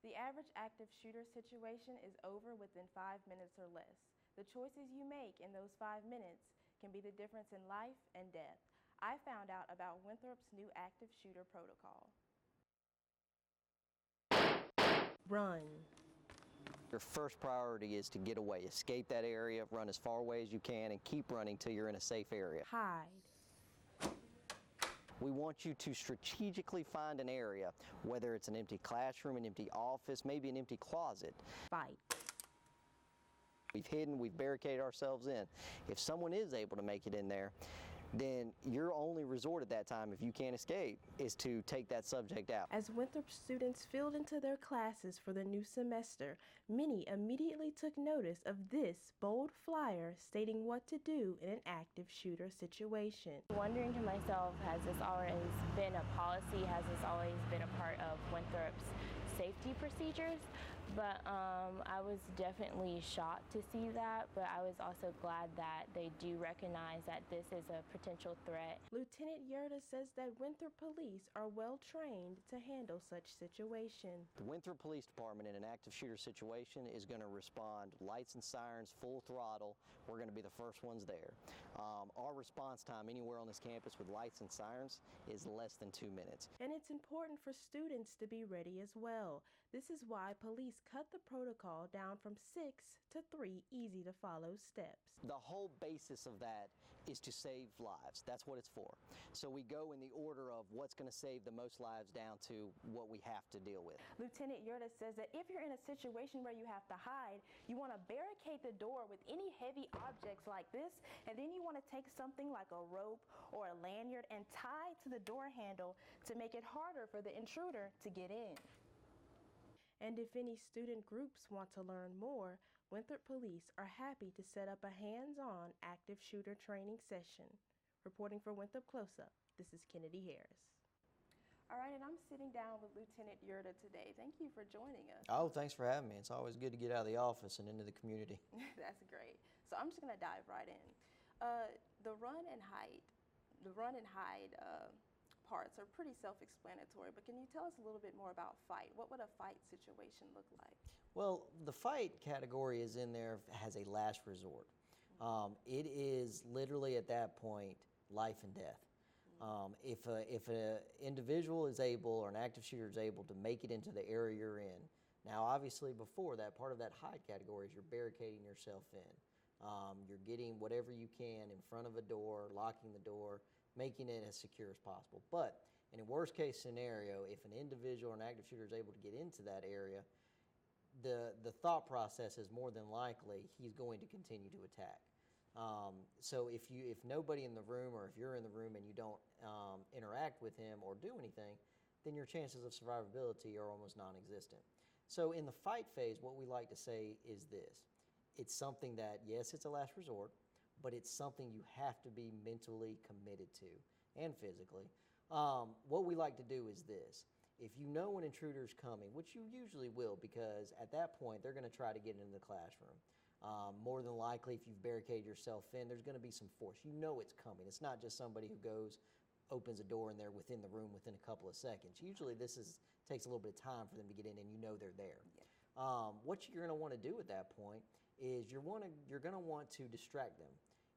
The average active shooter situation is over within 5 minutes or less. The choices you make in those 5 minutes can be the difference in life and death. I found out about Winthrop's new active shooter protocol. Run. Your first priority is to get away, escape that area, run as far away as you can, and keep running till you're in a safe area. Hide. We want you to strategically find an area, whether it's an empty classroom, an empty office, maybe an empty closet. Fight. We've hidden, we've barricaded ourselves in. If someone is able to make it in there, then your only resort at that time, if you can't escape, is to take that subject out. As Winthrop students filed into their classes for the new semester, many immediately took notice of this bold flyer stating what to do in an active shooter situation. Wondering to myself, has this always been a policy? Has this always been a part of Winthrop's safety procedures? But I was definitely shocked to see that, but I was also glad that they do recognize that this is a potential threat. Lieutenant Yearta says that Winthrop police are well trained to handle such situations. The Winthrop Police Department in an active shooter situation is going to respond lights and sirens, full throttle. We're going to be the first ones there. Our response time anywhere on this campus with lights and sirens is less than 2 minutes. And it's important for students to be ready as well. This is why police cut the protocol down from 6 to 3 easy to follow steps. The whole basis of that is to save lives. That's what it's for. So we go in the order of what's going to save the most lives down to what we have to deal with. Lieutenant Yearta says that if you're in a situation where you have to hide, you want to barricade the door with any heavy objects like this, and then you want to take something like a rope or a lanyard and tie to the door handle to make it harder for the intruder to get in. And if any student groups want to learn more, Winthrop Police are happy to set up a hands-on active shooter training session. Reporting for Winthrop Close-Up, this is Kennedy Harris. All right, and I'm sitting down with Lieutenant Yearta today. Thank you for joining us. Oh, thanks for having me. It's always good to get out of the office and into the community. That's great. So I'm just going to dive right in. The run and hide parts are pretty self-explanatory, but can you tell us a little bit more about fight? What would a fight situation look like? Well, the fight category is in there as a last resort. It is literally at that point life and death. If an individual is able, or an active shooter is able to make it into the area you're in, now obviously before that, part of that hide category is you're barricading yourself in. You're getting whatever you can in front of a door, locking the door, making it as secure as possible. But in a worst case scenario, if an individual or an active shooter is able to get into that area, the thought process is more than likely he's going to continue to attack. So if nobody in the room, or if you're in the room and you don't interact with him or do anything, then your chances of survivability are almost non-existent. So in the fight phase, what we like to say is this. It's something that, yes, it's a last resort, but it's something you have to be mentally committed to, and physically. What we like to do is this. If you know an intruder's coming, which you usually will, because at that point they're going to try to get into the classroom. More than likely, if you've barricaded yourself in, there's going to be some force. You know it's coming. It's not just somebody who goes, opens a door, and they're within the room within a couple of seconds. Usually this takes a little bit of time for them to get in, and you know they're there. Yeah. What you're going to want to do at that point is you're going to want to distract them.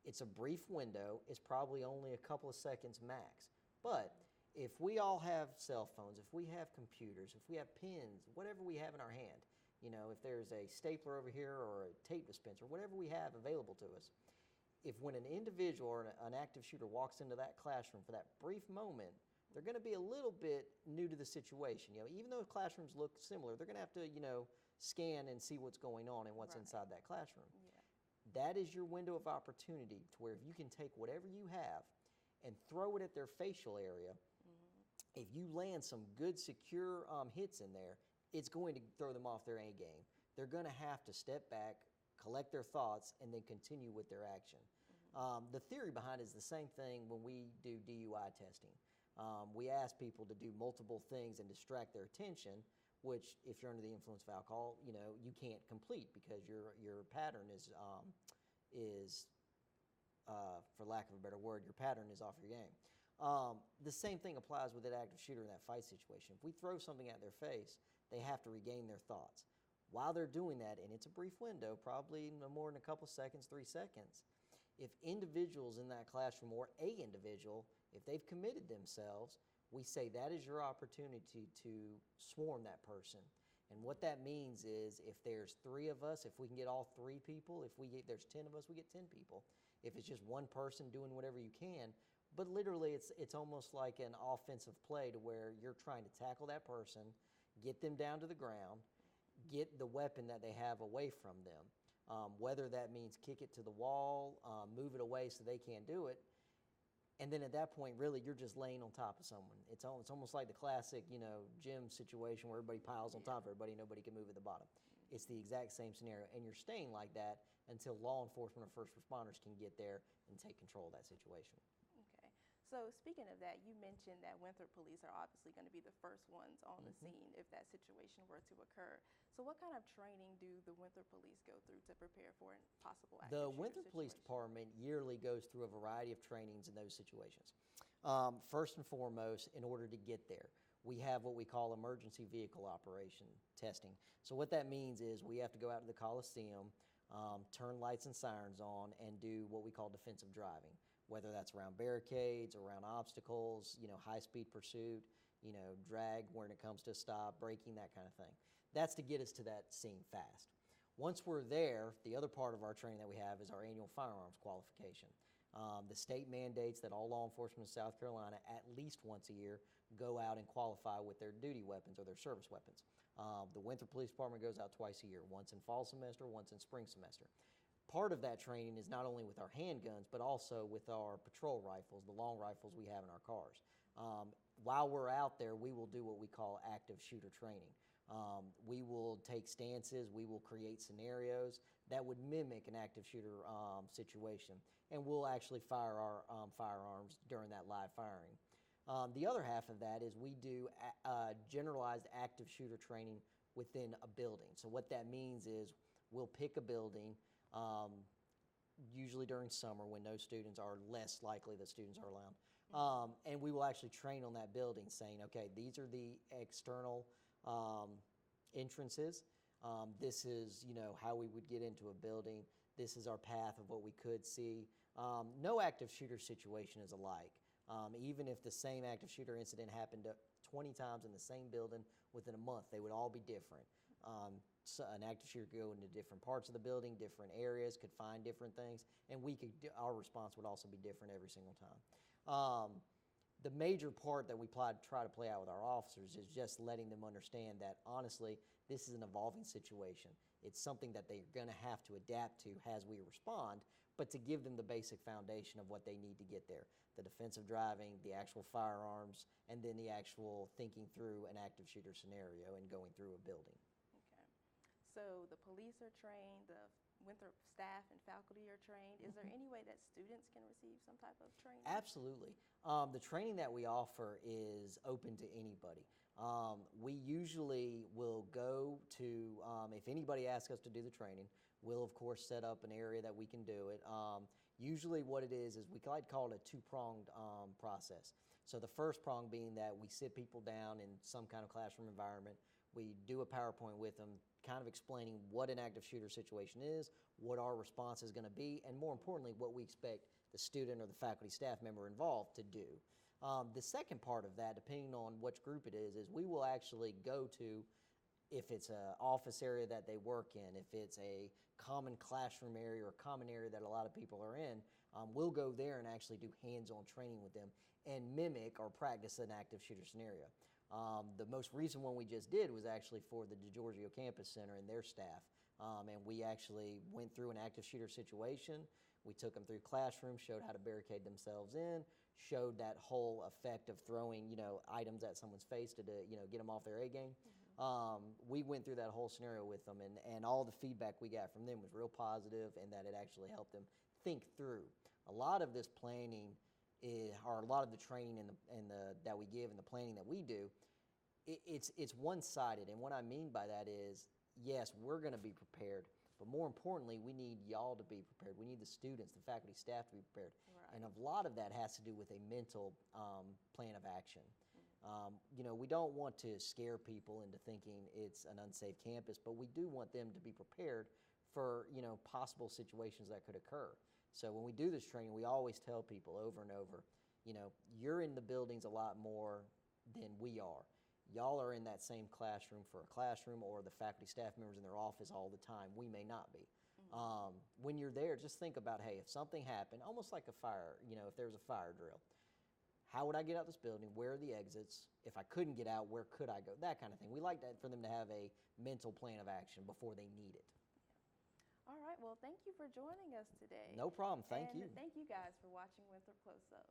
It's a brief window. It's probably only a couple of seconds max. But if we all have cell phones, if we have computers, if we have pens, whatever we have in our hand, you know, if there's a stapler over here or a tape dispenser, whatever we have available to us, if when an individual or an active shooter walks into that classroom for that brief moment, they're going to be a little bit new to the situation. You know, even though classrooms look similar, they're going to have to, you know, scan and see what's going on and what's inside that classroom. Yeah. That is your window of opportunity to where if you can take whatever you have and throw it at their facial area, if you land some good secure hits in there, it's going to throw them off their A game. They're going to have to step back, collect their thoughts, and then continue with their action. The theory behind it is the same thing when we do DUI testing. We ask people to do multiple things and distract their attention, which if you're under the influence of alcohol, you know, you can't complete because your pattern is for lack of a better word, your pattern is off your game. The same thing applies with that active shooter in that fight situation. If we throw something at their face, they have to regain their thoughts. While they're doing that, and it's a brief window, probably no more than a couple seconds, 3 seconds, if individuals in that classroom, or a individual, if they've committed themselves, we say that is your opportunity to swarm that person. And what that means is if there's 3 of us, if we can get all 3 people, there's 10 of us, we get 10 people. If it's just one person doing whatever you can, but literally it's almost like an offensive play to where you're trying to tackle that person, get them down to the ground, get the weapon that they have away from them. Whether that means kick it to the wall, move it away so they can't do it. And then at that point, really, you're just laying on top of someone. It's almost like the classic, gym situation where everybody piles on top of everybody, nobody can move at the bottom. It's the exact same scenario, and you're staying like that until law enforcement or first responders can get there and take control of that situation. Okay. So speaking of that, you mentioned that Winthrop police are obviously going to be the first ones on the scene if that situation were to occur. So what kind of training do the Winthrop police go through to prepare for a possible active The shooter Winthrop Police situation? Department yearly goes through a variety of trainings in those situations. First and foremost, in order to get there, we have what we call emergency vehicle operation testing. So what that means is we have to go out to the Coliseum, turn lights and sirens on, and do what we call defensive driving, whether that's around barricades, around obstacles, high-speed pursuit, drag when it comes to stop, braking, that kind of thing. That's to get us to that scene fast. Once we're there, the other part of our training that we have is our annual firearms qualification. The state mandates that all law enforcement in South Carolina at least once a year go out and qualify with their duty weapons or their service weapons. The Winthrop Police Department goes out twice a year, once in fall semester, once in spring semester. Part of that training is not only with our handguns, but also with our patrol rifles, the long rifles we have in our cars. While we're out there, we will do what we call active shooter training. We will take stances, we will create scenarios that would mimic an active shooter situation, and we'll actually fire our firearms during that live firing. The other half of that is we do generalized active shooter training within a building. So what that means is we'll pick a building, usually during summer when no students are less likely that students are around, and we will actually train on that building saying, okay, these are the external entrances. This is, how we would get into a building. This is our path of what we could see. No active shooter situation is alike. Even if the same active shooter incident happened 20 times in the same building within a month, they would all be different. So an active shooter could go into different parts of the building, different areas, could find different things, and our response would also be different every single time. The major part that we try to play out with our officers is just letting them understand that, honestly, this is an evolving situation. It's something that they're going to have to adapt to as we respond, but to give them the basic foundation of what they need to get there. The defensive driving, the actual firearms, and then the actual thinking through an active shooter scenario and going through a building. Okay. So the police are trained, the Winthrop staff and faculty are trained. Is there any way that students can receive some type of training? Absolutely. The training that we offer is open to anybody. We usually will go to, if anybody asks us to do the training, we'll of course set up an area that we can do it. Usually what it is we like to call it a two-pronged process. So the first prong being that we sit people down in some kind of classroom environment. We do a PowerPoint with them, kind of explaining what an active shooter situation is, what our response is going to be, and more importantly, what we expect the student or the faculty staff member involved to do. The second part of that, depending on which group it is we will actually go to, if it's an office area that they work in, if it's a common classroom area or common area that a lot of people are in, we'll go there and actually do hands-on training with them and mimic or practice an active shooter scenario. The most recent one we just did was actually for the DeGiorgio Campus Center and their staff. And we actually went through an active shooter situation. We took them through classrooms, showed how to barricade themselves in, showed that whole effect of throwing, items at someone's face to, get them off their A game. We went through that whole scenario with them, and all the feedback we got from them was real positive, and that it actually helped them think through. A lot of this planning or a lot of the training that we give and the planning that we do, it's one-sided. And what I mean by that is, yes, we're going to be prepared, but more importantly, we need y'all to be prepared. We need the students, the faculty, staff to be prepared. Right. And a lot of that has to do with a mental plan of action. You know, we don't want to scare people into thinking it's an unsafe campus, but we do want them to be prepared for, you know, possible situations that could occur. So when we do this training, we always tell people over and over, you know, you're in the buildings a lot more than we are. Y'all are in that same classroom for a classroom, or the faculty staff members in their office all the time. We may not be. When you're there, just think about, hey, if something happened, almost like a fire, you know, if there's a fire drill, how would I get out this building? Where are the exits? If I couldn't get out, where could I go? That kind of thing. We like that for them to have a mental plan of action before they need it. All right, well, thank you for joining us today. No problem. Thank you. And thank you guys for watching Winthrop Close Up.